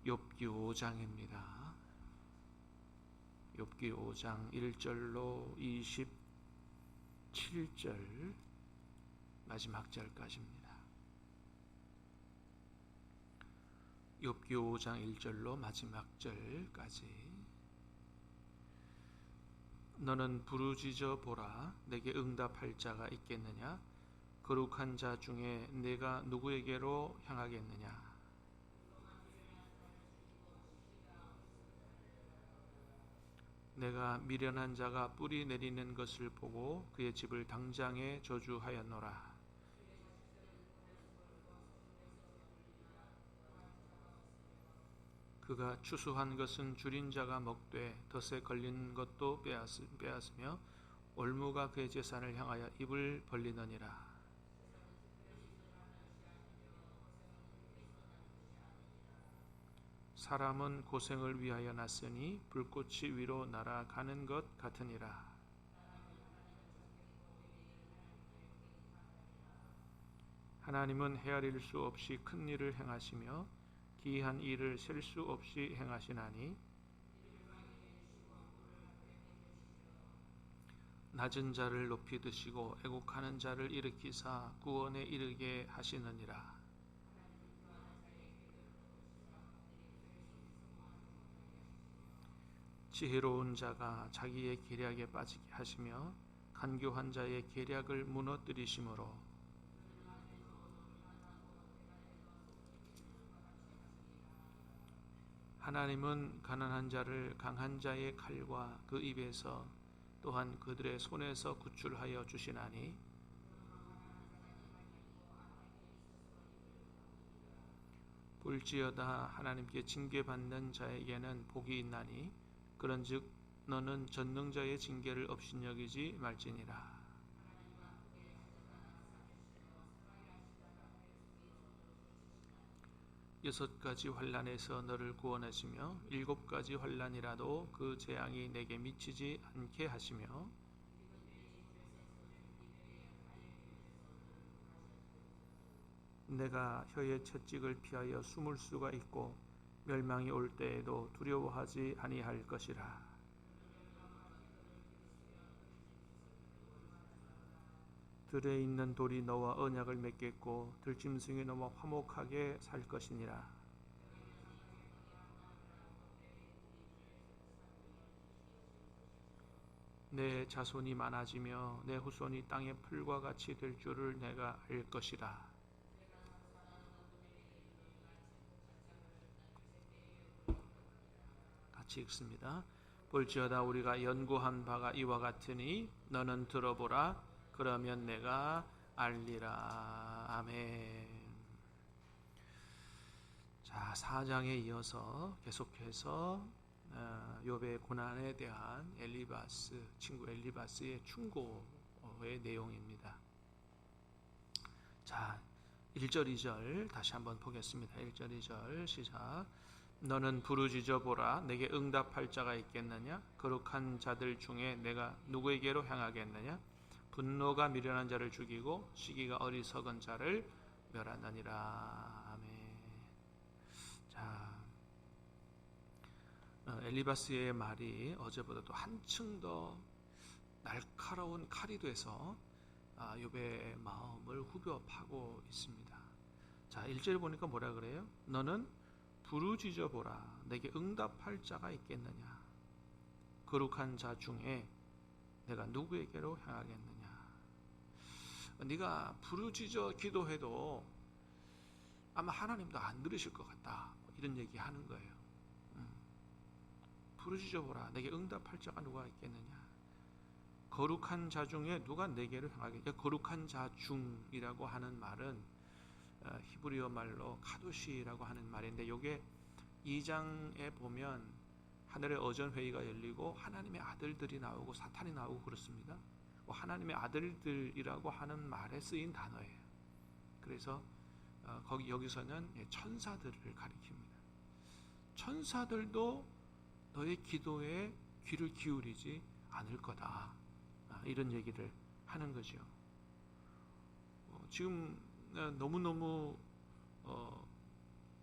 욥기 5장입니다. 욥기 5장 1절로 27절 마지막 절까지입니다. 욥기 5장 1절로 마지막 절까지. 너는 부르짖어 보라. 내게 응답할 자가 있겠느냐? 거룩한 자 중에 내가 누구에게로 향하겠느냐? 내가 미련한 자가 뿌리 내리는 것을 보고 그의 집을 당장에 저주하였노라. 그가 추수한 것은 줄인 자가 먹되 덫에 걸린 것도 빼앗으며 올무가 그의 재산을 향하여 입을 벌리느니라. 사람은 고생을 위하여 났으니 불꽃이 위로 날아가는 것 같으니라. 하나님은 헤아릴 수 없이 큰 일을 행하시며 기이한 일을 셀 수 없이 행하시나니 낮은 자를 높이 드시고 애곡하는 자를 일으키사 구원에 이르게 하시느니라. 지혜로운 자가 자기의 계략에 빠지게 하시며 간교한 자의 계략을 무너뜨리심으로 하나님은 가난한 자를 강한 자의 칼과 그 입에서 또한 그들의 손에서 구출하여 주시나니 볼지어다 하나님께 징계받는 자에게는 복이 있나니 그런즉 너는 전능자의 징계를 업신여기지 말지니라. 여섯 가지 환난에서 너를 구원하시며 일곱 가지 환난이라도 그 재앙이 내게 미치지 않게 하시며 내가 혀의 채찍을 피하여 숨을 수가 있고 멸망이 올 때에도 두려워하지 아니할 것이라. 들에 있는 돌이 너와 언약을 맺겠고 들짐승이 너와 화목하게 살 것이니라. 내 자손이 많아지며 내 후손이 땅의 풀과 같이 될 줄을 내가 알 것이라. 같이 읽습니다. 볼지어다 우리가 연구한 바가 이와 같으니 너는 들어보라. 그러면 내가 알리라. 아멘. 자, 4장에 이어서 계속해서 욥의 고난에 대한 친구 엘리바스의 충고의 내용입니다. 자, 1절 2절 다시 한번 보겠습니다. 1절 2절 시작. 너는 부르짖어 보라. 내게 응답할 자가 있겠느냐? 거룩한 자들 중에 내가 누구에게로 향하겠느냐? 분노가 미련한 자를 죽이고 시기가 어리석은 자를 멸하느니라. 아멘. 자, 엘리바스의 말이 어제보다도 한층 더 날카로운 칼이 돼서 욥의 마음을 후벼 파고 있습니다. 자, 1절 보니까 뭐라 그래요? 너는 부르짖어 보라. 내게 응답할 자가 있겠느냐? 거룩한 자 중에 내가 누구에게로 향하겠느냐? 네가 부르짖어 기도해도 아마 하나님도 안 들으실 것 같다. 이런 얘기 하는 거예요. 부르짖어 보라. 내게 응답할 자가 누가 있겠느냐? 거룩한 자 중에 누가 내게로 향하겠냐? 거룩한 자 중이라고 하는 말은 히브리어 말로 카도시라고 하는 말인데, 이게 2장에 보면 하늘의 어전회의가 열리고 하나님의 아들들이 나오고 사탄이 나오고 그렇습니다. 하나님의 아들들이라고 하는 말에 쓰인 단어예요. 그래서 여기서는 천사들을 가리킵니다. 천사들도 너의 기도에 귀를 기울이지 않을 거다. 이런 얘기를 하는 거죠. 지금 너무너무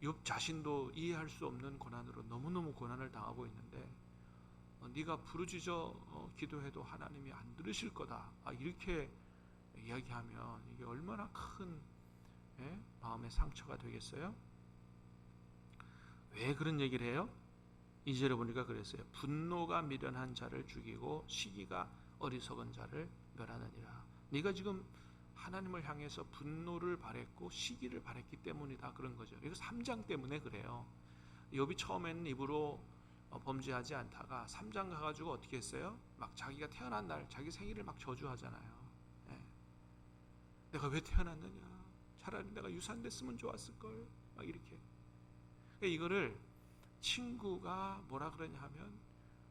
욥 자신도 이해할 수 없는 고난으로 너무너무 고난을 당하고 있는데 네가 부르짖어 기도해도 하나님이 안 들으실 거다. 이렇게 이야기하면 이게 얼마나 큰 마음의 상처가 되겠어요? 왜 그런 얘기를 해요? 2절에 보니까 그랬어요. 분노가 미련한 자를 죽이고 시기가 어리석은 자를 멸하느니라. 네가 지금 하나님을 향해서 분노를 발했고 시기를 발했기 때문이다, 그런 거죠. 이거 3장 때문에 그래요. 욥이 처음에는 입으로 범죄하지 않다가 3장 가가지고 어떻게 했어요? 막 자기가 태어난 날 자기 생일을 막 저주하잖아요. 내가 왜 태어났느냐, 차라리 내가 유산됐으면 좋았을걸, 막 이렇게. 이거를 친구가 뭐라 그러냐 하면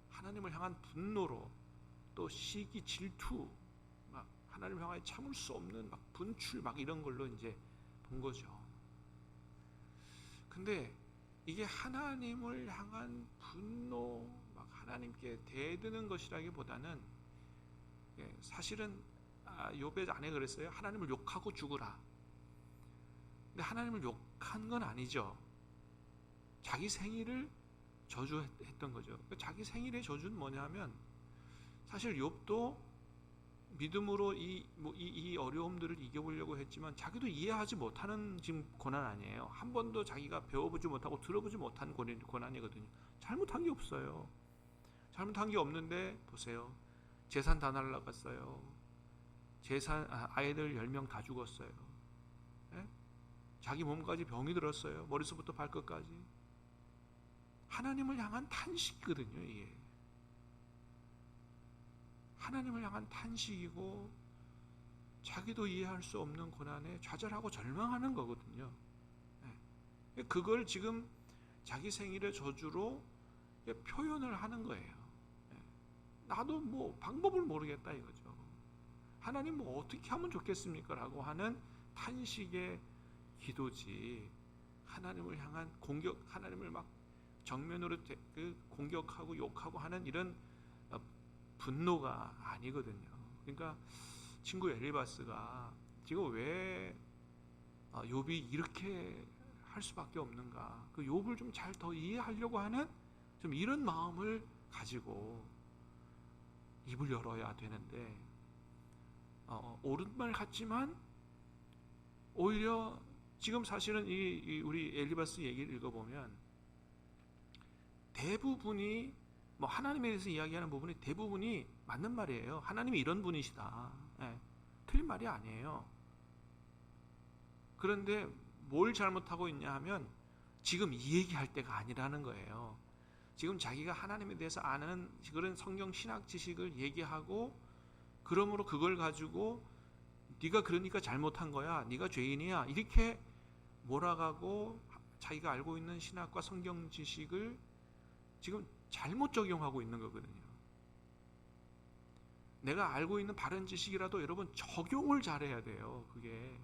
하나님을 향한 분노로, 또 시기, 질투, 막 하나님을 향하여 참을 수 없는 막 분출, 막 이런 걸로 이제 본 거죠. 근데 이게 하나님을 향한 분노, 막 하나님께 대드는 것이라기보다는 사실은 욥의 아내가 그랬어요. 하나님을 욕하고 죽으라. 근데 하나님을 욕한 건 아니죠. 자기 생일을 저주했던 거죠. 자기 생일의 저주는 뭐냐면 사실 욥도 믿음으로 이 어려움들을 이겨보려고 했지만 자기도 이해하지 못하는 지금 고난 아니에요. 한 번도 자기가 배워보지 못하고 들어보지 못한 고난이거든요. 잘못한 게 없어요. 잘못한 게 없는데 보세요. 재산 다 날라갔어요. 아이들 10명 다 죽었어요. 자기 몸까지 병이 들었어요. 머리서부터 발끝까지. 하나님을 향한 탄식이거든요, 이게. 하나님을 향한 탄식이고 자기도 이해할 수 없는 고난에 좌절하고 절망하는 거거든요. 그걸 지금 자기 생일의 저주로 표현을 하는 거예요. 나도 뭐 방법을 모르겠다 이거죠. 하나님 뭐 어떻게 하면 좋겠습니까? 라고 하는 탄식의 기도지, 하나님을 향한 공격, 하나님을 막 정면으로 공격하고 욕하고 하는 이런 분노가 아니거든요. 그러니까 친구 엘리바스가 지금 왜 욥이 이렇게 할 수밖에 없는가, 그 욥을 좀 잘 더 이해하려고 하는 좀 이런 마음을 가지고 입을 열어야 되는데 옳은 말 같지만 오히려 지금 사실은 우리 엘리바스 얘기를 읽어보면 대부분이 뭐 하나님에 대해서 이야기하는 부분이 대부분이 맞는 말이에요. 하나님이 이런 분이시다. 틀린 말이 아니에요. 그런데 뭘 잘못하고 있냐 하면 지금 이 얘기할 때가 아니라는 거예요. 지금 자기가 하나님에 대해서 아는 그런 성경 신학 지식을 얘기하고, 그러므로 그걸 가지고 네가 그러니까 잘못한 거야, 네가 죄인이야, 이렇게 몰아가고 자기가 알고 있는 신학과 성경 지식을 지금 잘못 적용하고 있는 거거든요. 내가 알고 있는 바른 지식이라도 여러분 적용을 잘해야 돼요. 그게.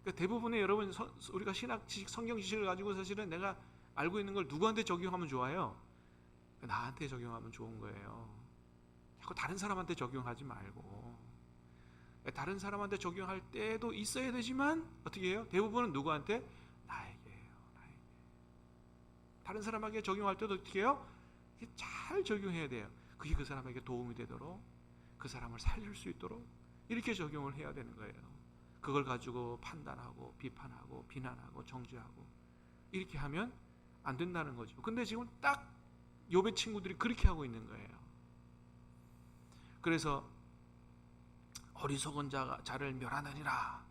그러니까 대부분의 여러분 우리가 신학 지식, 성경 지식을 가지고 사실은 내가 알고 있는 걸 누구한테 적용하면 좋아요? 나한테 적용하면 좋은 거예요. 자꾸 다른 사람한테 적용하지 말고. 다른 사람한테 적용할 때도 있어야 되지만 어떻게 해요? 대부분은 누구한테? 나에게요. 나에게. 다른 사람에게 적용할 때도 어떻게 해요? 잘 적용해야 돼요. 그게 그 사람에게 도움이 되도록, 그 사람을 살릴 수 있도록 이렇게 적용을 해야 되는 거예요. 그걸 가지고 판단하고 비판하고 비난하고 정죄하고 이렇게 하면 안 된다는 거죠. 근데 지금 딱 욥의 친구들이 그렇게 하고 있는 거예요. 그래서 어리석은 자를 멸하느니라.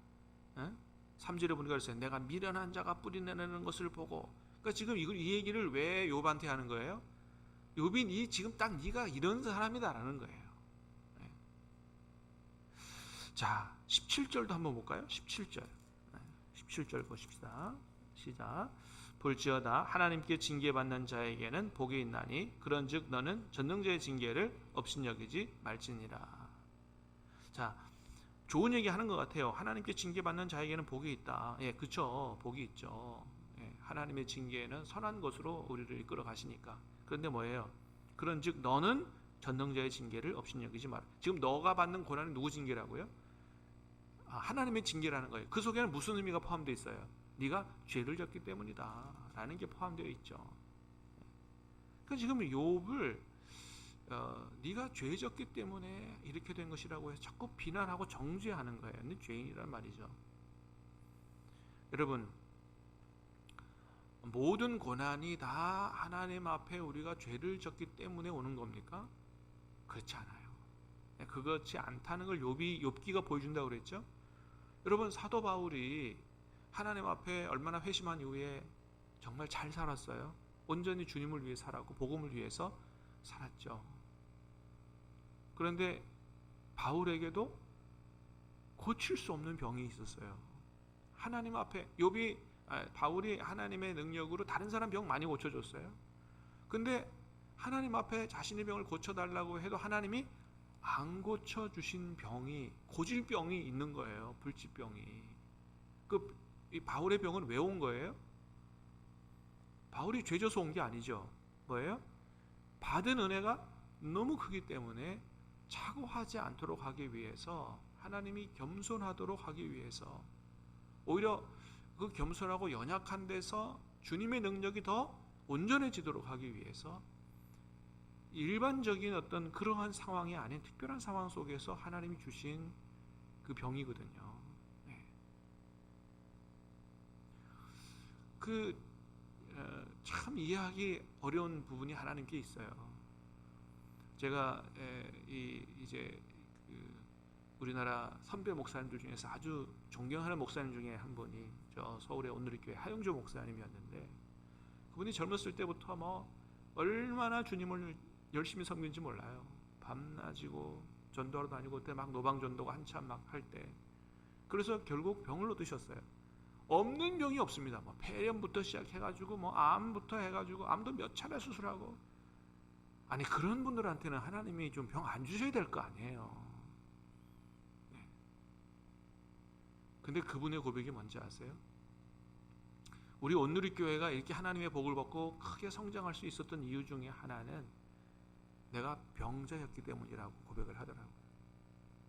3절에 보니까 그랬어요. 내가 미련한 자가 뿌리내는 것을 보고. 그러니까 지금 이 얘기를 왜 욥한테 하는 거예요? 욥이 지금 딱 네가 이런 사람이다라는 거예요. 자, 17절도 한번 볼까요? 17절. 17절 보십시다. 시작. 볼지어다 하나님께 징계받는 자에게는 복이 있나니 그런즉 너는 전능자의 징계를 업신여기지 말지니라. 자, 좋은 얘기 하는 것 같아요. 하나님께 징계받는 자에게는 복이 있다. 예, 그렇죠. 복이 있죠. 하나님의 징계는 선한 것으로 우리를 이끌어 가시니까. 그런데 뭐예요? 그런즉 너는 전능자의 징계를 업신여기지 마라. 지금 너가 받는 고난이 누구 징계라고요? 하나님의 징계라는 거예요. 그 속에는 무슨 의미가 포함되어 있어요? 네가 죄를 졌기 때문이다 라는 게 포함되어 있죠. 그러니까 지금 욥을 네가 죄 졌기 때문에 이렇게 된 것이라고 해서 자꾸 비난하고 정죄하는 거예요. 네 죄인이란 말이죠. 여러분, 모든 고난이 다 하나님 앞에 우리가 죄를 졌기 때문에 오는 겁니까? 그렇지 않아요. 그렇지 않다는 걸 욥기가 보여준다고 그랬죠. 여러분, 사도 바울이 하나님 앞에 얼마나 회심한 이후에 정말 잘 살았어요. 온전히 주님을 위해 살았고 복음을 위해서 살았죠. 그런데 바울에게도 고칠 수 없는 병이 있었어요. 하나님 앞에 바울이 하나님의 능력으로 다른 사람 병 많이 고쳐줬어요. 근데 하나님 앞에 자신의 병을 고쳐달라고 해도 하나님이 안 고쳐주신 병이, 고질병이 있는 거예요. 불치병이. 이 바울의 병은 왜 온 거예요? 바울이 죄져서 온 게 아니죠. 뭐예요? 받은 은혜가 너무 크기 때문에 착오하지 않도록 하기 위해서, 하나님이 겸손하도록 하기 위해서, 오히려 그 겸손하고 연약한 데서 주님의 능력이 더 온전해지도록 하기 위해서 일반적인 어떤 그러한 상황이 아닌 특별한 상황 속에서 하나님이 주신 그 병이거든요. 참 이해하기 어려운 부분이 하나님께 있어요. 제가 이제 우리나라 선배 목사님들 중에서 아주 존경하는 목사님 중에 한 분이 저 서울의 온누리교회 하영조 목사님이었는데, 그분이 젊었을 때부터 뭐 얼마나 주님을 열심히 섬긴지 몰라요. 밤낮이고 전도하러 다니고, 그때 막 노방전도가 한참 막 할 때, 그래서 결국 병을 얻으셨어요. 없는 병이 없습니다. 뭐 폐렴부터 시작해가지고 뭐 암부터 해가지고, 암도 몇 차례 수술하고. 아니, 그런 분들한테는 하나님이 좀 병 안 주셔야 될 거 아니에요. 근데 그분의 고백이 뭔지 아세요? 우리 온누리교회가 이렇게 하나님의 복을 받고 크게 성장할 수 있었던 이유 중에 하나는 내가 병자였기 때문이라고 고백을 하더라고요.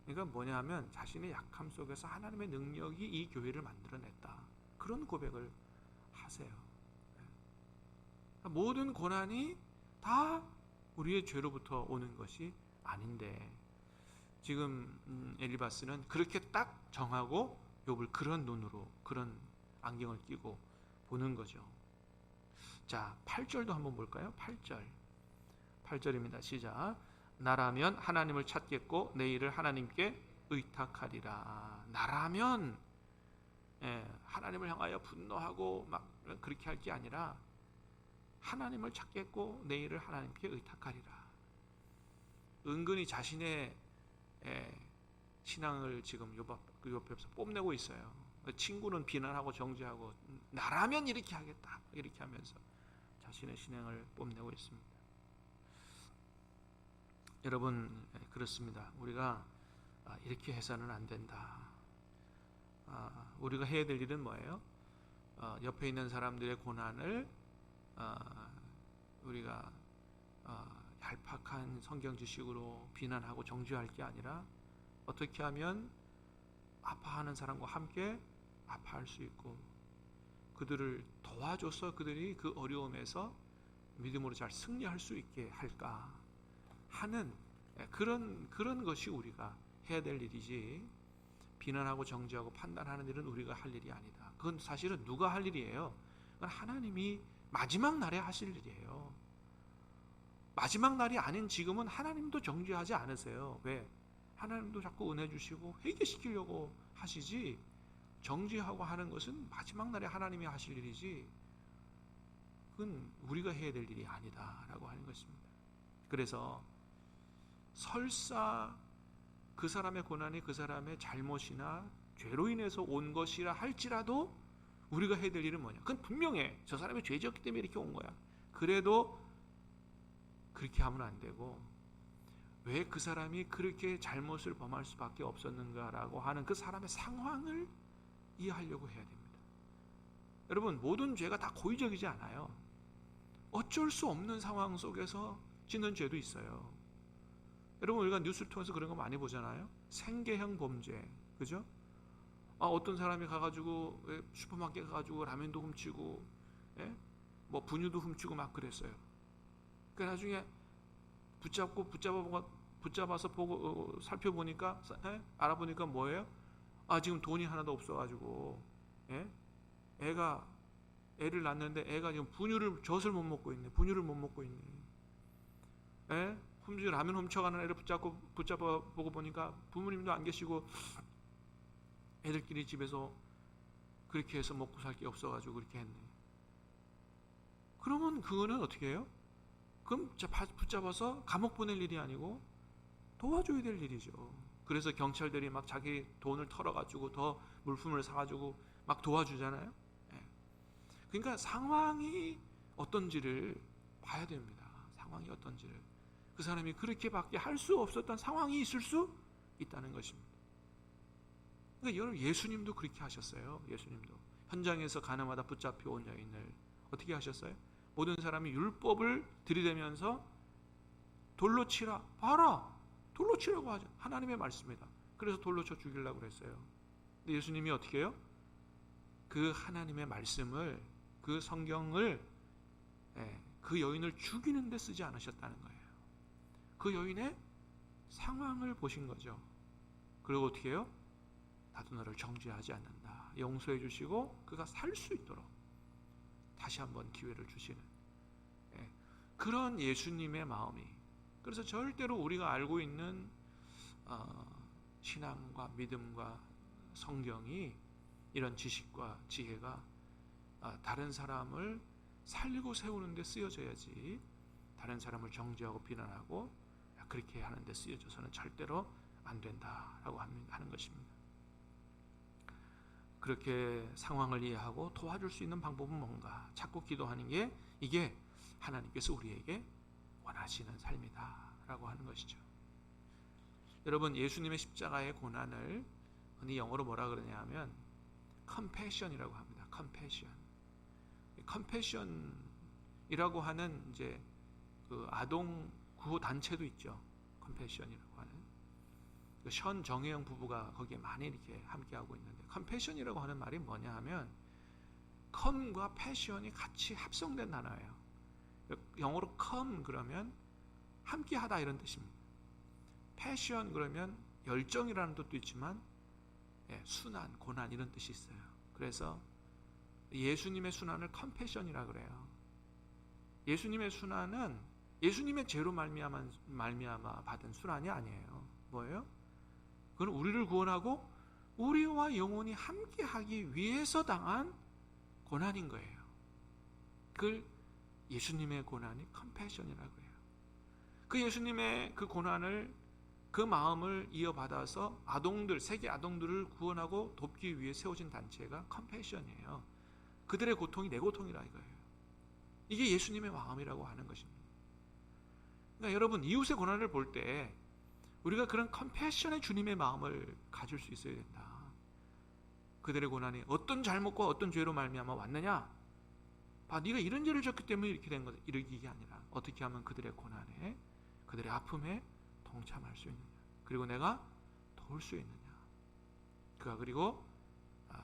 그러니까 뭐냐면 자신의 약함 속에서 하나님의 능력이 이 교회를 만들어냈다, 그런 고백을 하세요. 모든 고난이 다 우리의 죄로부터 오는 것이 아닌데, 지금 엘리바스는 그렇게 딱 정하고 욥을 그런 눈으로, 그런 안경을 끼고 보는 거죠. 자, 8절도 한번 볼까요? 8절입니다. 시작. 나라면 하나님을 찾겠고 내 일을 하나님께 의탁하리라. 나라면 하나님을 향하여 분노하고 막 그렇게 할 게 아니라 하나님을 찾겠고 내 일을 하나님께 의탁하리라. 은근히 자신의 신앙을 지금 욥 앞에서 뽐내고 있어요. 친구는 비난하고 정죄하고, 나라면 이렇게 하겠다 이렇게 하면서 자신의 신앙을 뽐내고 있습니다. 여러분, 그렇습니다. 우리가 이렇게 해서는 안 된다. 우리가 해야 될 일은 뭐예요? 옆에 있는 사람들의 고난을 우리가 얄팍한 성경 지식으로 비난하고 정죄할 게 아니라, 어떻게 하면 아파하는 사람과 함께 아파할 수 있고 그들을 도와줘서 그들이 그 어려움에서 믿음으로 잘 승리할 수 있게 할까 하는 그런 것이 우리가 해야 될 일이지, 비난하고 정죄하고 판단하는 일은 우리가 할 일이 아니다. 그건 사실은 누가 할 일이에요? 그건 하나님이 마지막 날에 하실 일이에요. 마지막 날이 아닌 지금은 하나님도 정죄하지 않으세요. 왜? 하나님도 자꾸 은혜 주시고 회개시키려고 하시지, 정죄하고 하는 것은 마지막 날에 하나님이 하실 일이지, 그건 우리가 해야 될 일이 아니다라고 하는 것입니다. 그래서 설사 그 사람의 고난이 그 사람의 잘못이나 죄로 인해서 온 것이라 할지라도 우리가 해야 될 일은 뭐냐? 그건 분명해. 저 사람이 죄졌기 때문에 이렇게 온 거야. 그래도 그렇게 하면 안 되고, 왜 그 사람이 그렇게 잘못을 범할 수밖에 없었는가라고 하는 그 사람의 상황을 이해하려고 해야 됩니다. 여러분, 모든 죄가 다 고의적이지 않아요. 어쩔 수 없는 상황 속에서 짓는 죄도 있어요. 여러분, 우리가 뉴스를 통해서 그런 거 많이 보잖아요. 생계형 범죄, 그죠? 어떤 사람이 가가지고 슈퍼마켓 가가지고 라면도 훔치고, 예? 뭐 분유도 훔치고 막 그랬어요. 그 나중에 붙잡아서 보고 살펴보니까, 알아보니까 뭐예요? 지금 돈이 하나도 없어가지고, 예? 애를 낳는데 애가 지금 젖을 못 먹고 있네. 분유를 못 먹고 있네. 예? 라면 훔쳐가는 애를 붙잡아 보고 보니까 부모님도 안 계시고 애들끼리 집에서 그렇게 해서 먹고 살 게 없어가지고 그렇게 했네. 그러면 그거는 어떻게 해요? 그럼 붙잡아서 감옥 보낼 일이 아니고 도와줘야 될 일이죠. 그래서 경찰들이 막 자기 돈을 털어가지고 더 물품을 사가지고 막 도와주잖아요. 예. 그러니까 상황이 어떤지를 봐야 됩니다. 상황이 어떤지를. 그 사람이 그렇게밖에 할 수 없었던 상황이 있을 수 있다는 것입니다. 그러니까 여러분, 예수님도 그렇게 하셨어요. 예수님도 현장에서 가나마다 붙잡혀 온 여인을 어떻게 하셨어요? 모든 사람이 율법을 들이대면서 돌로 치라. 봐라, 돌로 치라고 하죠. 하나님의 말씀이다. 그래서 돌로 쳐 죽이려고 그랬어요. 근데 예수님이 어떻게 해요? 그 하나님의 말씀을, 그 성경을, 그 여인을 죽이는 데 쓰지 않으셨다는 거예요. 그 여인의 상황을 보신 거죠. 그리고 어떻게 해요? 나도 너를 정죄하지 않는다. 용서해 주시고 그가 살 수 있도록 다시 한번 기회를 주시는, 그런 예수님의 마음이, 그래서 절대로 우리가 알고 있는 신앙과 믿음과 성경이, 이런 지식과 지혜가 다른 사람을 살리고 세우는 데 쓰여져야지, 다른 사람을 정죄하고 비난하고 그렇게 하는 데 쓰여져서는 절대로 안 된다라고 하는 것입니다. 그렇게 상황을 이해하고 도와줄 수 있는 방법은 뭔가 찾고 기도하는 게, 이게 하나님께서 우리에게 원하시는 삶이다라고 하는 것이죠. 여러분, 예수님의 십자가의 고난을 흔히 영어로 뭐라 그러냐 하면 compassion이라고 합니다. compassion이라고 하는 이제 그 아동 구호 단체도 있죠. compassion이라고 하는 션 정혜영 부부가 거기에 많이 이렇게 함께하고 있는데, compassion이라고 하는 말이 뭐냐 하면 com과 passion이 같이 합성된 단어예요. 영어로 come 그러면 함께하다 이런 뜻입니다. passion 그러면 열정이라는 뜻도 있지만, 순환, 고난 이런 뜻이 있어요. 그래서 예수님의 순환을 compassion이라고 그래요. 예수님의 순환은 예수님의 죄로 말미암아 받은 순환이 아니에요. 뭐예요? 그건 우리를 구원하고 우리와 영원히 함께하기 위해서 당한 고난인 거예요. 그걸 예수님의 고난이 compassion이라고 해요. 그 예수님의 그 고난을, 그 마음을 이어받아서 세계 아동들을 구원하고 돕기 위해 세워진 단체가 compassion이에요. 그들의 고통이 내 고통이라 이거예요. 이게 예수님의 마음이라고 하는 것입니다. 그러니까 여러분, 이웃의 고난을 볼 때 우리가 그런 컴패션의 주님의 마음을 가질 수 있어야 된다. 그들의 고난이 어떤 잘못과 어떤 죄로 말미암아 왔느냐? 네가 이런 죄를 졌기 때문에 이렇게 된 거다. 이게 아니라 어떻게 하면 그들의 고난에, 그들의 아픔에 동참할 수 있느냐? 그리고 내가 도울 수 있느냐? 그가 그리고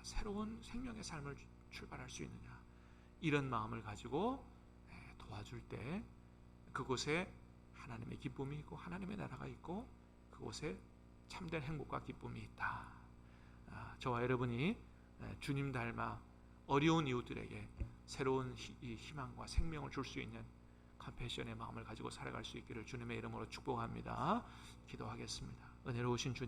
새로운 생명의 삶을 출발할 수 있느냐? 이런 마음을 가지고 도와줄 때 그곳에 하나님의 기쁨이 있고 하나님의 나라가 있고 그곳에 참된 행복과 기쁨이 있다. 저와 여러분이 주님 닮아 어려운 이웃들에게 새로운 희망과 생명을 줄 수 있는 컴패션의 마음을 가지고 살아갈 수 있기를 주님의 이름으로 축복합니다. 기도하겠습니다. 은혜로우신 주님,